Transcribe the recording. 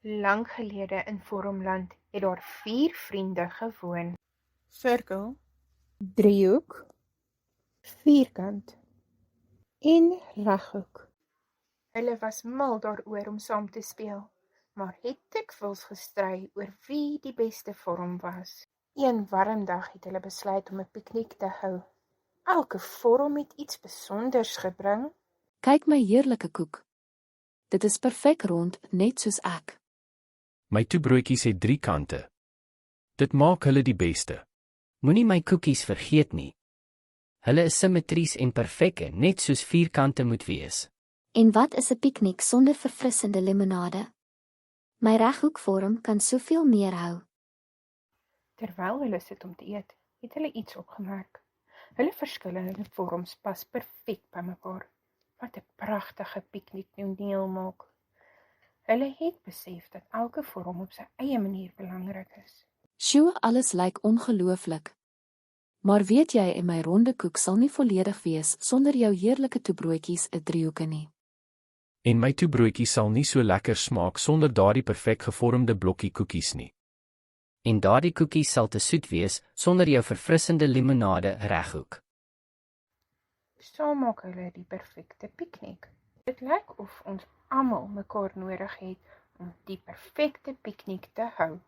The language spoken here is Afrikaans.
Lang gelede in Vormland het daar 4 vriende gewoon. Sirkel, driehoek, vierkant en reghoek. Hulle was mal daaroor om saam te speel, maar het dikwels gestry oor wie die beste vorm was. Een warm dag het hulle besluit om 'n piknik te hou. Elke vorm het iets besonders gebring. Kyk my heerlike koek. Dit is perfek rond, net soos ek. My toebroodjies het 3 kante. Dit maak hulle die beste. Moenie my koekies vergeet nie. Hulle is simmetries en perfek, net soos vierkante moet wees. En wat is 'n piknik sonder verfrissende limonade? My reghoekvorm kan soveel meer hou. Terwyl hulle sit om te eet, het hulle iets opgemerk. Hulle verskillende vorms pas perfek by mekaar. Wat 'n pragtige pikniktoneel maak. Hulle het besef dat elke vorm op sy eie manier belangrik is. Sjoe, alles lyk ongelooflik. Maar weet jy, en my ronde koek sal nie volledig wees sonder jou heerlike toebroodjies 'n driehoeke nie. En my toebroodjies sal nie so lekker smaak sonder daardie perfek gevormde blokkie koekies nie. En daardie koekies sal te soet wees sonder jou verfrissende limonade reghoek. Saam maak hulle die perfekte piknik. Dit lyk of ons almal mekaar nodig het om die perfekte piknik te hou.